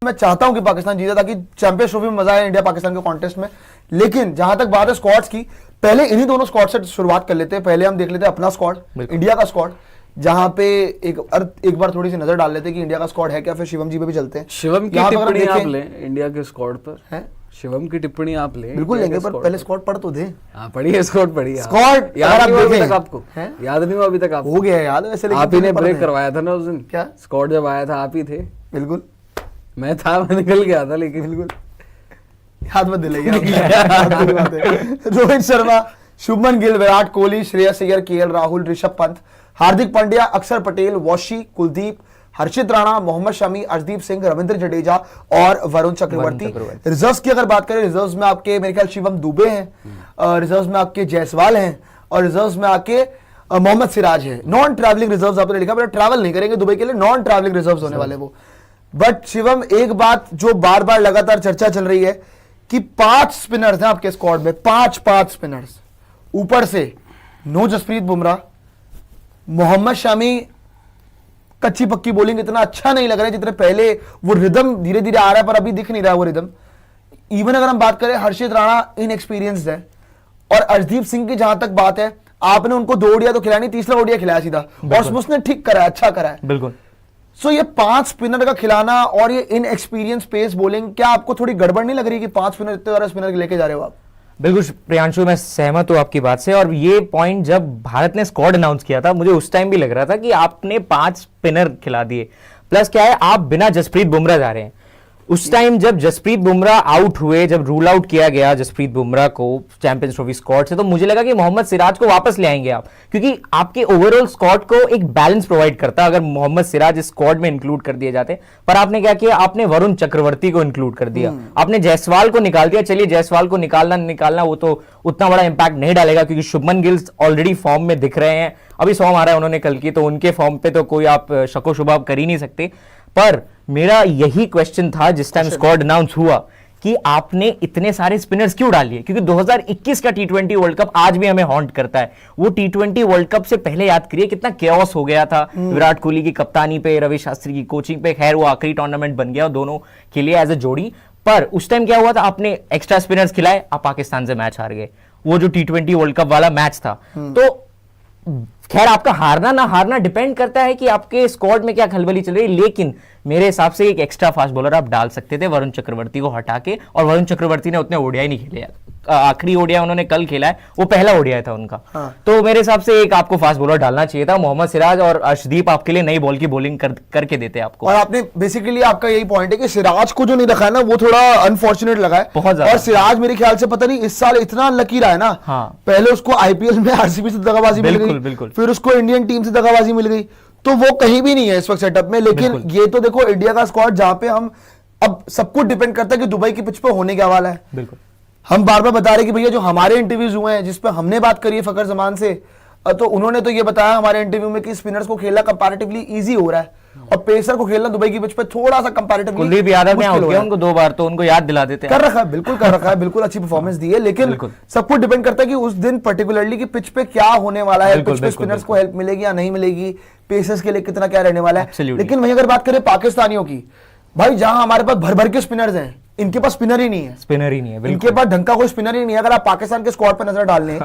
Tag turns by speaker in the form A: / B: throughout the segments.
A: मैं चाहता हूं कि पाकिस्तान जीते ताकि चैंपियंस ट्रॉफी में मजा आए इंडिया पाकिस्तान के कॉन्टेस्ट में। लेकिन जहां तक बात है स्क्वाड्स की, पहले इन्हीं दोनों स्क्वाड से शुरुआत कर लेते हैं। पहले हम देख लेते हैं अपना स्क्वाड, इंडिया का स्क्वाड, जहां पे एक बार थोड़ी सी नजर डाल लेते हैं कि इंडिया का स्क्वाड है क्या, फिर शिवम जी पे भी चलते हैं।
B: शिवम की टिप्पणी आप लें इंडिया के स्क्वाड पर
A: है,
B: शिवम की टिप्पणी आप लें,
A: बिल्कुल लेंगे, पर पहले स्क्वाड पढ़ तो दे।
B: हाँ पढ़िए, स्क्वाड पढ़िए।
A: स्क्वाड
B: याद नहीं हुआ अभी तक आपको? याद नहीं हुआ अभी तक आपको?
A: हो गया याद वैसे,
B: आप ही ने ब्रेक करवाया था ना उस दिन।
A: क्या
B: स्क्वाड जब आया था आप ही थे?
A: बिल्कुल
B: मैं था, मैं निकल गया था, लेकिन
A: बिल्कुल याद मत दिलाइए। रोहित शर्मा, शुभमन गिल, विराट कोहली, श्रेयस अय्यर, केएल राहुल, ऋषभ पंत, हार्दिक पांड्या, अक्षर पटेल, वॉशी, कुलदीप, हर्षित राणा, मोहम्मद शमी, अर्शदीप सिंह, रविंद्र जडेजा और वरुण चक्रवर्ती। रिजर्व्स की अगर बात करें, रिजर्व्स में आपके मेरे ख्याल शिवम दुबे हैं, रिजर्व्स में आपके जायसवाल हैं और रिजर्व्स में आपके मोहम्मद सिराज है। नॉन ट्रैवलिंग रिजर्व्स आपने लिखा, बट ट्रैवल नहीं करेंगे दुबई के लिए, नॉन ट्रैवलिंग रिजर्व्स होने वाले वो। बट शिवम, एक बात जो बार बार लगातार चर्चा चल रही है कि 5 स्पिनर्स हैं आपके स्क्वाड में, 5 स्पिनर्स। ऊपर से नो जसप्रीत बुमराह, मोहम्मद शमी कच्ची पक्की बॉलिंग इतना अच्छा नहीं लग रहा है जितने पहले, वो रिदम धीरे धीरे आ रहा है पर अभी दिख नहीं रहा है वो रिदम। इवन अगर हम बात करें, हर्षित राणा इनएक्सपीरियंस्ड है। और अर्शदीप सिंह की जहां तक बात है, आपने उनको 2 ओडिया तो खिलाया नहीं, तीसरा ओडिया खिलाया सीधा, और उसने ठीक करा है, अच्छा करा है
C: बिल्कुल।
A: सो ये 5 स्पिनर का खिलाना और ये इनएक्सपीरियंस पेस बॉलिंग, क्या आपको थोड़ी गड़बड़ नहीं लग रही कि 5 स्पिनर, इतने सारे स्पिनर लेके जा रहे हो आप?
C: बिल्कुल प्रियांशु, मैं सहमत हूं आपकी बात से। और ये पॉइंट जब भारत ने स्क्वाड अनाउंस किया था, मुझे उस टाइम भी लग रहा था कि आपने 5 स्पिनर खिला दिए, प्लस क्या है, आप बिना जसप्रीत बुमराह जा रहे हैं। उस टाइम जब जसप्रीत बुमराह आउट हुए, जब रूल आउट किया गया जसप्रीत बुमराह को चैंपियंस ट्रॉफी स्क्वाड से, तो मुझे लगा कि मोहम्मद सिराज को वापस ले आएंगे आप, क्योंकि आपके ओवरऑल स्क्वाड को एक बैलेंस प्रोवाइड करता अगर मोहम्मद सिराज इस स्क्वाड में इंक्लूड कर दिए जाते। पर आपने क्या किया, आपने वरुण चक्रवर्ती को इंक्लूड कर दिया, आपने जायसवाल को निकाल दिया। चलिए जायसवाल को निकालना वो तो उतना बड़ा इंपैक्ट नहीं डालेगा, क्योंकि शुभमन गिल ऑलरेडी फॉर्म में दिख रहे हैं, अभी 100 मारा है उन्होंने कल की, तो उनके फॉर्म पे तो कोई आप शको शुबा कर ही नहीं सकते। पर मेरा यही क्वेश्चन था जिस टाइम स्क्वाड अनाउंस हुआ कि आपने इतने सारे स्पिनर्स क्यों डालिए, क्योंकि 2021 का टी20 वर्ल्ड कप आज भी हमें हॉन्ट करता है। वो टी20 वर्ल्ड कप से पहले याद करिए कितना केओस हो गया था, विराट कोहली की कप्तानी पे, रवि शास्त्री की कोचिंग पे। खैर वो आखिरी टूर्नामेंट बन गया दोनों के लिए एज ए जोड़ी, पर उस टाइम क्या हुआ था, आपने एक्स्ट्रा स्पिनर्स खिलाए, आप पाकिस्तान से मैच हार गए, वो जो टी20 वर्ल्ड कप वाला मैच था। तो खैर आपका हारना ना हारना डिपेंड करता है कि आपके स्क्वाड में क्या खलबली चल रही है, लेकिन मेरे हिसाब से एक एक्स्ट्रा फास्ट बॉलर आप डाल सकते थे वरुण चक्रवर्ती को हटा के। और वरुण चक्रवर्ती ने उतने ओडिया नहीं खेले, आखिरी ओडिया उन्होंने कल खेला है, वो पहला ओडिया था उनका। तो मेरे हिसाब से एक आपको फास्ट बॉलर डालना चाहिए था। मोहम्मद सिराज और अर्शदीप आपके लिए नई बॉल की बॉलिंग करके देते आपको।
A: और आपने बेसिकली, आपका यही पॉइंट है कि सिराज को जो नहीं रखा है ना, वो थोड़ा अनफॉर्चुनेट लगा है
C: बहुत ज्यादा।
A: और सिराज मेरे ख्याल से पता नहीं इस साल इतना लकी रहा है ना। पहले उसको आईपीएल में आरसीबी से दगाबाजी मिल गई, फिर उसको इंडियन टीम से दगाबाजी मिल गई, तो वो कहीं भी नहीं है इस वक्त सेटअप में। लेकिन ये तो देखो इंडिया का स्क्वाड जहां पे हम, अब सब कुछ डिपेंड करता है कि दुबई की पिच पे होने क्या वाला है।
C: बिल्कुल, हम
A: बार बार बता रहे कि भैया जो हमारे इंटरव्यूज हुए हैं, जिस पे हमने बात करी है फकर जमान से, तो उन्होंने तो ये बताया हमारे इंटरव्यू में कि स्पिनर्स को खेलना कंपैरेटिवली इजी हो रहा है और पेसर को खेलना दुबई की पिच पे थोड़ा सा कंपैरेटिवली।
C: कुलदीप यादव ने आउट किया उनको 2 बार, तो उनको याद दिला देते हैं।
A: कर रखा है, बिल्कुल कर रखा है, बिल्कुल अच्छी परफॉर्मेंस दी है, लेकिन सब कुछ डिपेंड करता है कि उस दिन पर्टिकुलरली कि पिच पे क्या होने वाला है, पिच पे स्पिनर्स को हेल्प मिलेगी या नहीं मिलेगी, पेसर्स के लिए कितना क्या रहने वाला है। लेकिन वहीं अगर बात करें पाकिस्तानियों की, भाई जहां हमारे पास भर भर के स्पिनर्स हैं, इनके पास स्पिनर ही नहीं है, इनके पास ढंग का कोई स्पिनर ही नहीं है। अगर आप पाकिस्तान के स्क्वाड पर नजर डाल लें,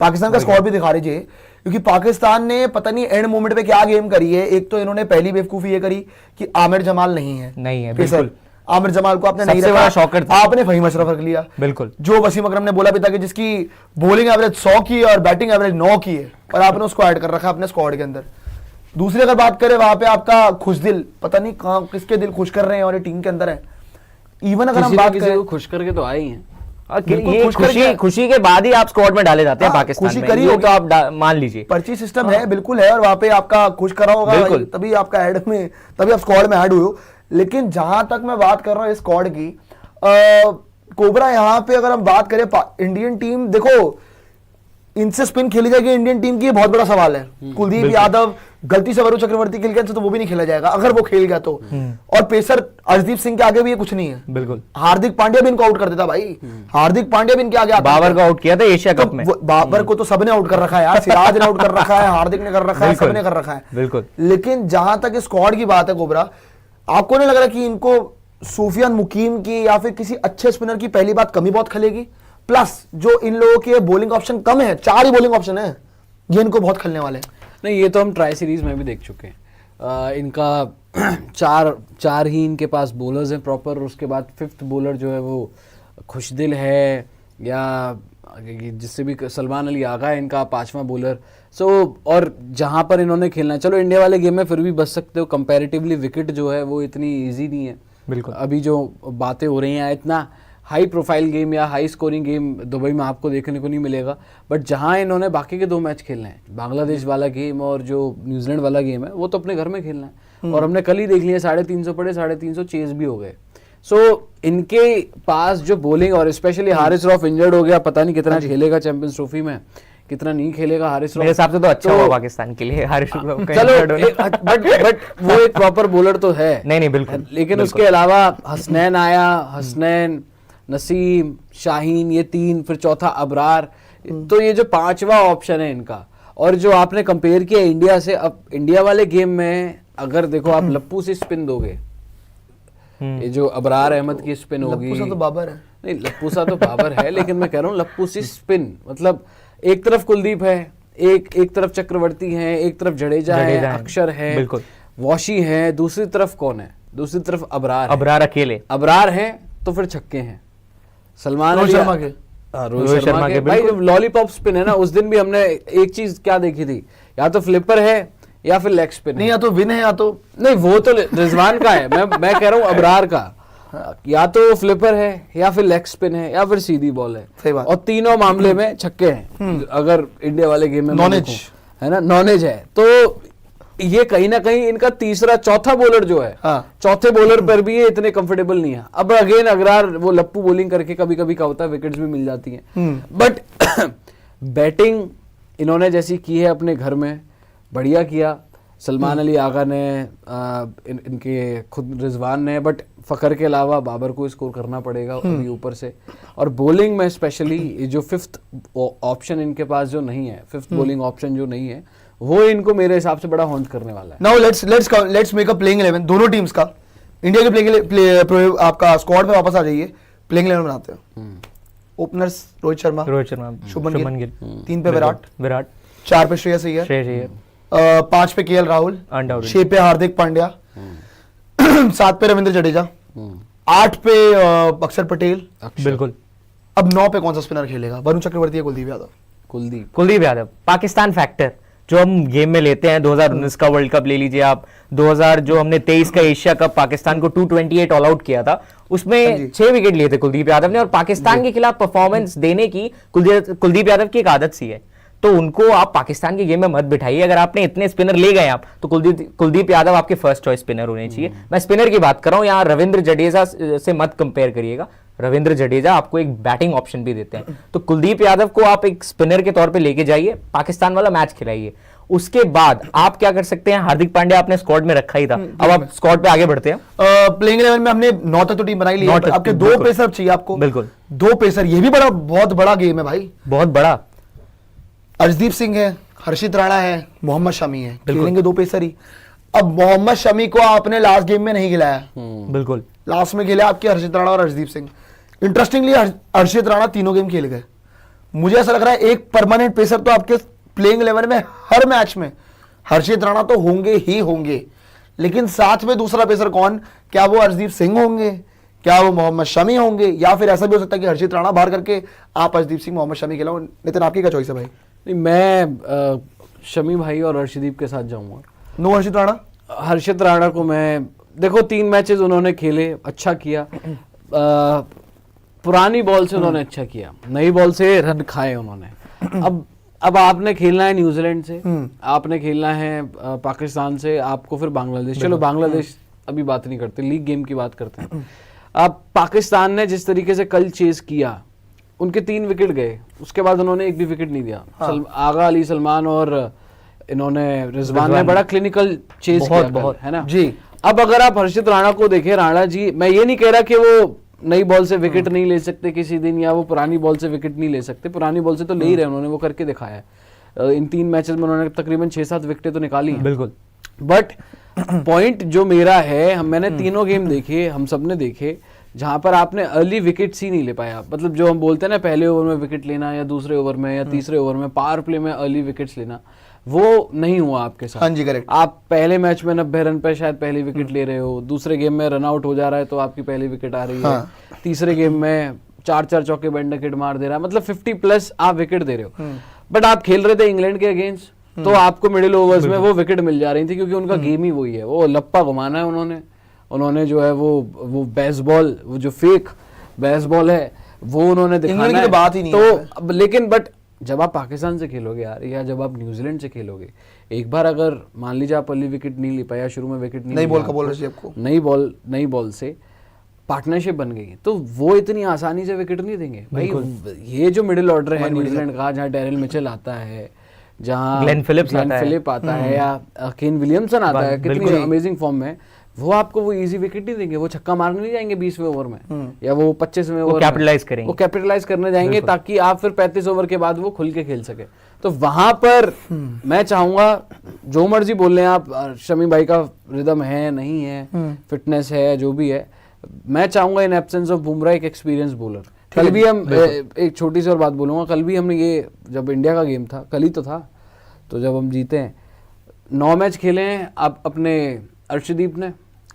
A: पाकिस्तान का स्क्वाड भी दिखा लीजिए, क्योंकि पाकिस्तान ने पता नहीं एंड मोमेंट पे क्या गेम करी है। एक तो इन्होंने पहली बेवकूफी ये करी कि आमिर जमाल नहीं है
C: बिल्कुल।
A: आमिर जमाल को आपने नहीं रखा, आपने फहीम अशरफ रख लिया,
C: बिल्कुल,
A: जो वसीम अकरम ने बोला भी था कि जिसकी बॉलिंग एवरेज 100 की है और बैटिंग एवरेज 9 की है, और आपने उसको ऐड कर रखा अपने स्क्वाड के अंदर। दूसरी अगर बात करें, वहां पे आपका खुशदिल, पता नहीं कहां किसके दिल खुश कर रहे हैं और ये टीम के अंदर है। इवन अगर हम बात करें,
B: खुश करके तो आए ही हैं,
C: ये खुशी के बाद ही आप स्क्वाड में डाले जाते हैं पाकिस्तान
A: खुशी
C: में,
A: करी
C: ये तो आप मान लीजिए।
A: पर्ची सिस्टम है, बिल्कुल है, और वहां पे आपका खुश करा होगा, तभी आपका ऐड में, तभी आप स्क्वाड में ऐड हुए हो। लेकिन जहां तक मैं बात कर रहा हूं इस स्क्वाड की, कोबरा, यहां पे अगर हम बात करें इंडियन टीम, देखो इनसे स्पिन खेली जाएगी इंडियन टीम की, बहुत बड़ा सवाल है। कुलदीप यादव गलती से वरुण चक्रवर्ती खेल गया तो वो भी नहीं खेला जाएगा अगर वो खेल गया तो। और पेसर अर्शदीप सिंह के आगे भी ये कुछ नहीं है।
C: बिल्कुल,
A: हार्दिक पांड्या भी इनको आउट कर देता भाई, हार्दिक पांड्या भी इनके आगे आता।
C: बाबर को आउट किया था एशिया कप में,
A: बाबर को तो सबने आउट कर रखा है यार, सिराज ने आउट कर रखा है, हार्दिक ने कर रखा है, सबने कर रखा है।
C: बिल्कुल,
A: लेकिन जहां तक स्क्वाड की बात है कोबरा, आपको नहीं लग रहा कि इनको सूफियान मुकीम की या फिर किसी अच्छे स्पिनर की पहली बात कमी बहुत खलेगी, प्लस जो इन लोगों के बॉलिंग ऑप्शन कम है, 4 ही बॉलिंग ऑप्शन है, ये इनको बहुत खलने वाले हैं।
B: नहीं, ये तो हम ट्राई सीरीज में भी देख चुके हैं। इनका चार ही इनके पास बॉलर्स हैं प्रॉपर, उसके बाद 5th बॉलर जो है वो खुशदिल है, या जिससे भी सलमान अली आगा है इनका 5वां बॉलर। सो और जहां पर इन्होंने खेलना है, चलो इंडिया वाले गेम में फिर भी बच सकते हो, कंपैरेटिवली विकेट जो है वो इतनी इजी नहीं है।
C: बिल्कुल।
B: अभी जो बातें हो रही हैं, इतना हाई प्रोफाइल गेम या हाई स्कोरिंग गेम दुबई में आपको देखने को नहीं मिलेगा। बट जहां इन्होंने बाकी के 2 मैच खेलने हैं, बांग्लादेश वाला गेम और जो न्यूजीलैंड वाला गेम है, वो तो अपने घर में खेलना है। और हमने कल ही देख लिया, 350 पड़े, 350 चेज भी हो गए। सो इनके पास जो बॉलिंग, और स्पेशली हारिस रऊफ इंजर्ड हो गया, पता नहीं कितना खेलेगा चैंपियंस ट्रॉफी में, कितना नहीं खेलेगा हारिस रऊफ।
C: मेरे हिसाब से तो अच्छा हुआ पाकिस्तान के लिए हारिस रऊफ का
B: चलो
C: injured होना।
B: बट वो एक प्रॉपर बॉलर तो है।
C: नहीं बिल्कुल।
B: लेकिन उसके अलावा हसनैन आया, हसनैन, नसीम, शाहीन, ये 3, फिर चौथा अबरार। तो ये जो 5वां ऑप्शन है इनका, और जो आपने कंपेयर किया इंडिया से, अब इंडिया वाले गेम में अगर देखो आप लप्पू से स्पिन दोगे, ये जो अबरार अहमद की स्पिन होगी,
A: लप्पू सा तो बाबर है।
B: नहीं, लप्पू सा तो बाबर है, लेकिन मैं कह रहा हूँ लप्पू सी स्पिन, मतलब एक तरफ कुलदीप है, एक तरफ चक्रवर्ती है, एक तरफ जडेजा है, अक्षर है,
C: बिल्कुल,
B: वॉशी है, दूसरी तरफ कौन है, दूसरी तरफ अबरार
C: अकेले,
B: अबरार है, तो फिर छक्के हैं सलमान
A: रोहित
B: अली,
A: शर्मा के,
B: रोहित शर्मा के भाई लॉलीपॉप स्पिन है ना। उस दिन भी हमने एक चीज क्या देखी थी, या तो फ्लिपर है या फिर लेग स्पिन
A: नहीं, या तो विन है या तो
B: नहीं, वो तो रिजवान का है, मैं कह रहा हूँ अबरार का, या तो फ्लिपर है या फिर लेग स्पिन है या फिर सीधी बॉल है।
A: सही बात।
B: और तीनों मामले में छक्के हैं। अगर इंडिया वाले गेम में
A: नॉनेज
B: है ना, नॉनेज है, तो ये कहीं ना कहीं इनका चौथा बॉलर जो है, चौथे बॉलर पर भी ये इतने कंफर्टेबल नहीं है। अब अगेन अगर वो लप्पू बॉलिंग करके कभी कभी क्या होता है, विकेट्स भी मिल जाती हैं, बट बैटिंग इन्होंने जैसी की है अपने घर में, बढ़िया किया। सलमान अली आगा ने, इनके खुद रिजवान ने, बट फकर के अलावा बाबर को स्कोर करना पड़ेगा अभी ऊपर से। और बॉलिंग में स्पेशली जो 5th ऑप्शन इनके पास जो नहीं है, 5th बॉलिंग ऑप्शन जो नहीं है, वो इनको मेरे हिसाब से बड़ा हॉन्ट करने वाला है।
A: Now let's make a playing 11 दोनों टीम्स का। इंडिया के आपका स्क्वाड पे वापस आ जाइए, प्लेइंग 11 बनाते हैं। ओपनर्स रोहित शर्मा, शुभमन गिल, 3 पे विराट, 4 पे श्रेयस अय्यर, 5 पे केएल राहुल, 6 पे हार्दिक पांड्या, 7 पे रविंद्र जडेजा, 8 पे अक्षर पटेल,
C: बिल्कुल।
A: अब 9 पे कौन सा स्पिनर खेलेगा, वरुण चक्रवर्ती या कुलदीप यादव?
C: कुलदीप यादव। पाकिस्तान फैक्टर जो हम गेम में लेते हैं, 2019 का वर्ल्ड कप ले लीजिए आप, 2000 जो हमने 23 का एशिया कप पाकिस्तान को 228 ऑल आउट किया था, उसमें 6 विकेट लिए थे कुलदीप यादव ने। और पाकिस्तान के खिलाफ परफॉर्मेंस देने की कुलदीप यादव की एक आदत सी है, तो उनको आप पाकिस्तान के गेम में मत बिठाइए। अगर आपने इतने स्पिनर ले गए आप, तो कुलदीप यादव आपके फर्स्ट चॉइस स्पिनर होने चाहिए। मैं स्पिनर की बात कर रहा हूं, यहाँ रविंद्र जडेजा से मत कंपेयर करिएगा। रविंद्र जडेजा आपको एक बैटिंग ऑप्शन भी देते हैं, तो कुलदीप यादव को आप एक स्पिनर के तौर पे लेके जाइए, पाकिस्तान वाला मैच खिलाइए। उसके बाद आप क्या कर सकते हैं, हार्दिक पांड्या आपने स्क्वाड में रखा ही था, अब आप स्क्वाड पे आगे बढ़ते हैं।
A: प्लेइंग 11 में हमने 9 तक तो टीम बनाई ली है, आपके 2 पेसर चाहिए आपको।
C: बिल्कुल,
A: 2 पेसर, ये भी बहुत बड़ा गेम है भाई,
C: बहुत बड़ा।
A: अर्शदीप सिंह है, हर्षित राणा है, मोहम्मद शमी है, खेलेंगे 2 पेसर ही। अब मोहम्मद शमी को आपने लास्ट गेम में नहीं खिलाया,
C: बिल्कुल,
A: लास्ट में खेले आपके हर्षित राणा और अर्शदीप सिंह। इंटरेस्टिंगली हर्षित राणा तीनों गेम खेल गए। मुझे ऐसा लग रहा है एक परमानेंट पेसर तो आपके प्लेइंग 11 में हर मैच में हर्षित राणा तो होंगे ही होंगे, लेकिन साथ में दूसरा पेसर कौन, क्या वो अर्शदीप सिंह होंगे, क्या वो मोहम्मद शमी होंगे, या फिर ऐसा भी हो सकता है कि हर्षित राणा बाहर करके आप अर्शदीप सिंह मोहम्मद शमी खिलाओ। नितिन, आपकी क्या चॉइस है भाई?
B: नहीं, मैं शमी भाई और अर्शदीप के साथ जाऊंगा।
A: नो हर्षित राणा?
B: हर्षित राणा को मैं, देखो 3 मैचेस उन्होंने खेले, अच्छा किया। पुरानी बॉल से उन्होंने अच्छा किया, नई बॉल से रन खाए उन्होंने। अब आपने खेलना है न्यूजीलैंड से, आपने खेलना है पाकिस्तान से, आपको फिर बांग्लादेश। चलो बांग्लादेश अभी बात नहीं करते, लीग गेम की बात करते हैं। अब पाकिस्तान ने जिस तरीके से कल चेस किया, उनके 3 विकेट गए, उसके बाद उन्होंने एक भी विकेट नहीं दिया। आगा अली सलमान और इन्होंने रिजवान ने बड़ा क्लिनिकल चेस किया, है ना जी। अब अगर आप हर्षित राणा को देखें, राणा जी, मैं ये नहीं कह रहा कि वो नई बॉल से विकेट नहीं ले सकते किसी दिन, या वो पुरानी बॉल से विकेट नहीं ले सकते, पुरानी बॉल से तो ले ही रहे, उन्होंने वो करके दिखाया है। इन 3 मैचेस में उन्होंने तकरीबन 6-7 विकेटें तो निकाली हैं।
C: बिल्कुल।
B: बट पॉइंट जो मेरा है, मैंने तीनों गेम देखे, हम सबने देखे, जहां पर आपने अर्ली विकेट्स ही नहीं ले पाया। मतलब जो हम बोलते हैं ना, पहले ओवर में विकेट लेना या दूसरे ओवर में या तीसरे ओवर में पावर प्ले में अर्ली विकेट्स लेना, वो नहीं हुआ आपके साथ।
A: हाँ जी, करेक्ट।
B: आप पहले मैच में 90 रन पे शायद पहली विकेट ले रहे हो, दूसरे गेम में रन आउट हो जा रहा है तो आपकी पहली विकेट आ रही है, तीसरे गेम में 4 चौके बैंड किट मार दे रहा है, मतलब 50+ आप विकेट दे रहे हो। बट आप खेल रहे थे इंग्लैंड के अगेंस्ट, तो आपको मिडिल ओवर्स में वो विकेट मिल जा रही थी, क्योंकि उनका गेम ही वही है, वो लप्पा घुमाना है उन्होंने जो है वो बेसबॉल, वो जो फेक बेसबॉल है वो उन्होंने दिखाना
A: इंग्लैंड की
B: है।
A: तो बात ही नहीं
B: तो
A: है।
B: अब लेकिन बट जब आप पाकिस्तान से खेलोगे यार, या जब आप न्यूजीलैंड से खेलोगे, एक बार अगर मान लीजिए आप अर्ली विकेट नहीं ले पाया, शुरू में विकेट नहीं
A: नई बॉल
B: लिया
A: का बोल
B: आपको,
A: रहे आपको,
B: नई बॉल से पार्टनरशिप बन गई, तो वो इतनी आसानी से विकेट नहीं देंगे भाई। ये जो मिडिल ऑर्डर है न्यूजीलैंड का, जहाँ डैरिल मिचेल आता है, जहाँ
C: ग्लेन फिलिप्स
B: आता है या केन विलियमसन आता है, कितनी अमेजिंग फॉर्म में, वो आपको वो इजी विकेट नहीं देंगे, वो छक्का मारने नहीं जाएंगे 20वें ओवर में या वो 25वें ओवर में,
C: कैपिटलाइज करेंगे,
B: वो कैपिटलाइज करने जाएंगे ताकि आप फिर 35 ओवर के बाद वो खुल के खेल सके। तो वहां पर मैं चाहूंगा, जो मर्जी बोल लें आप, शमी भाई का रिदम है नहीं है, फिटनेस है, जो भी है, मैं चाहूंगा इन एब्सेंस ऑफ बुमराह एक एक्सपीरियंस बॉलर। कल भी हम एक छोटी सी और बात बोलूंगा, कल भी हमने ये, जब इंडिया का गेम था, कल ही तो था, तो जब हम जीते हैं, 9 मैच खेले हैं आप अपने अर्शदीप ने,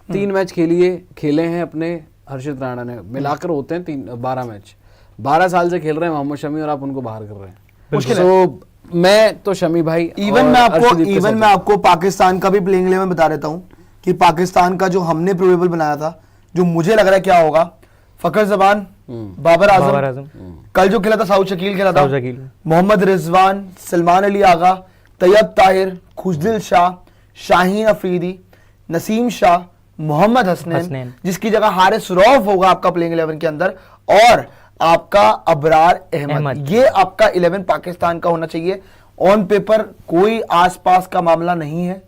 B: 3 मैच खेले हैं अपने हर्षित राणा ने, मिलाकर होते हैं 12 मैच। 12 साल से खेल रहे हैं मोहम्मद शमी और आप उनको बाहर कर रहे हैं।
A: मुश्किल
B: तो मैं तो शमी भाई,
A: इवन मैं आपको पाकिस्तान का भी प्लेइंग 11 बता देता हूँ कि पाकिस्तान का जो हमने प्रोबेबल बनाया था, जो मुझे लग रहा है क्या होगा, फखर जबान, बाबर आजम, कल जो खेला था साउथ शकील खेला था, मोहम्मद रिजवान, सलमान अली आगा, तैयब ताहिर, खुशदिल शाह, शाहीन अफरीदी, नसीम शाह, मोहम्मद हसनैन, जिसकी जगह हारिस रऊफ होगा आपका प्लेइंग 11 के अंदर, और आपका अबरार अहमद। ये आपका 11 पाकिस्तान का होना चाहिए। ऑन पेपर कोई आसपास का मामला नहीं है।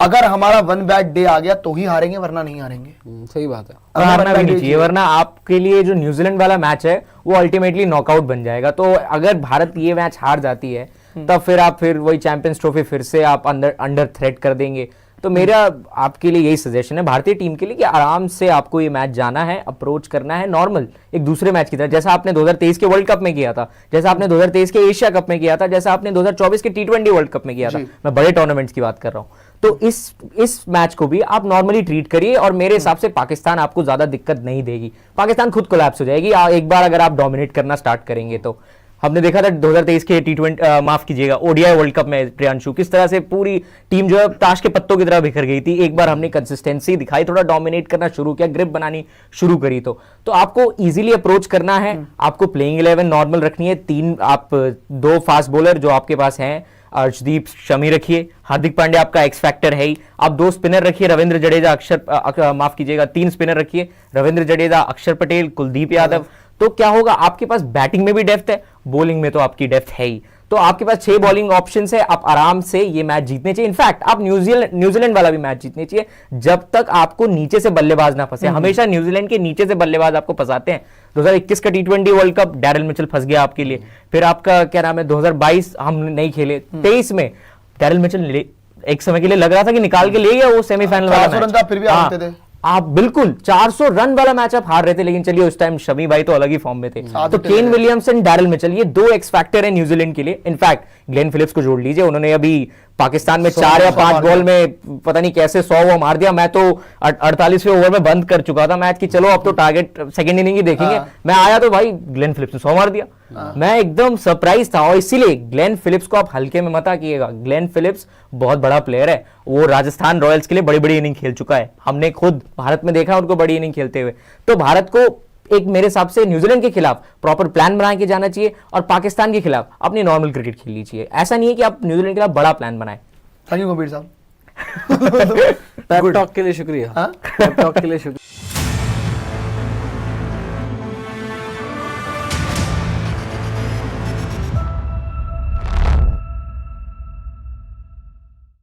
A: अगर हमारा वन बैड डे आ गया तो ही हारेंगे, वरना नहीं हारेंगे।
B: सही बात है,
C: हारना भी नहीं चाहिए, वरना आपके लिए जो न्यूजीलैंड वाला मैच है वो अल्टीमेटली नॉकआउट बन जाएगा। तो अगर भारत ये मैच हार जाती है तब फिर वही चैंपियंस ट्रॉफी फिर से आप अंडर थ्रेट कर देंगे। तो मेरा आपके लिए यही सजेशन है भारतीय टीम के लिए कि आराम से आपको ये मैच जाना है, अप्रोच करना है नॉर्मल एक दूसरे मैच की तरह, जैसा आपने 2023 के वर्ल्ड कप में किया था, जैसा आपने 2023 के एशिया कप में किया था, जैसा आपने 2024 के T20 वर्ल्ड कप में किया था। मैं बड़े टूर्नामेंट्स की बात कर रहा हूं। तो इस मैच को भी आप नॉर्मली ट्रीट करिए और मेरे हिसाब से पाकिस्तान आपको ज्यादा दिक्कत नहीं देगी। पाकिस्तान खुद कोलैप्स हो जाएगी एक बार अगर आप डोमिनेट करना स्टार्ट करेंगे। तो हमने देखा था 2023 के T20 माफ कीजिएगा ODI वर्ल्ड कप में प्रियांशु, किस तरह से पूरी टीम जो है ताश के पत्तों की तरह बिखर गई थी। एक बार हमने कंसिस्टेंसी दिखाई, थोड़ा डोमिनेट करना शुरू किया, ग्रिप बनानी शुरू करी, तो आपको इजीली अप्रोच करना है। आपको प्लेइंग 11 नॉर्मल रखनी है। 2 फास्ट बॉलर जो आपके पास हैं, अर्शदीप, शमी रखिए, हार्दिक पांड्या आपका एक्स फैक्टर है ही। आप 2 स्पिनर रखिए, रविंद्र जडेजा, माफ कीजिएगा 3 स्पिनर रखिए, रविंद्र जडेजा, अक्षर पटेल, कुलदीप यादव। तो क्या होगा, आपके पास बैटिंग में भी डेप्थ है, बॉलिंग में तो आपकी डेप्थ है ही। तो आपके पास 6 बॉलिंग ऑप्शंस है, आप आराम से ये मैच जीतने चाहिए। इनफैक्ट आप न्यूजीलैंड वाला भी मैच जीतने चाहिए जब तक आपको नीचे से बल्लेबाज ना फंसे। हमेशा न्यूजीलैंड के नीचे से बल्लेबाज आपको फंसाते हैं। 2021 का T20 world cup Daryl Mitchell फंस गया आपके लिए। फिर आपका क्या नाम है 2022 हम नहीं खेले, 23 में डैरिल मिचेल एक समय के लिए लग रहा था कि निकाल के ले गया वो सेमीफाइनल वाला मैच।
A: फिर भी आते थे
C: आप बिल्कुल 400 रन वाला मैच आप हार रहे थे, लेकिन चलिए उस टाइम शमी भाई तो अलग ही फॉर्म में थे। तो केन विलियमसन, डैरिल मिचेल, ये 2 एक्स फैक्टर है न्यूजीलैंड के लिए। इनफैक्ट ग्लेन फिलिप्स को जोड़ लीजिए, उन्होंने अभी पाकिस्तान में 4 या 5 बॉल में पता नहीं कैसे 100 वो मार दिया। मैं तो 48वें ओवर में बंद कर चुका था मैच की, चलो अब तो टारगेट सेकंड इनिंग ही देखेंगे। मैं आया तो भाई ग्लेन फिलिप्स ने 100 मार दिया। मैं एकदम सरप्राइज था। और इसीलिए ग्लेन फिलिप्स को आप हल्के में मत आइएगा। ग्लेन फिलिप्स बहुत बड़ा प्लेयर है, वो राजस्थान रॉयल्स के लिए बड़ी बड़ी इनिंग खेल चुका है। हमने खुद भारत में देखा उनको बड़ी इनिंग खेलते हुए। तो भारत को एक मेरे हिसाब से न्यूजीलैंड के खिलाफ प्रॉपर प्लान बना के जाना चाहिए और पाकिस्तान के खिलाफ अपनी नॉर्मल क्रिकेट खेलनी चाहिए। ऐसा नहीं है कि आप न्यूजीलैंड के खिलाफ बड़ा प्लान बनाए।
A: थैंक यू कबीर साहब,
B: पेप टॉक के लिए शुक्रिया। पेप टॉक के लिए शुक्रिया।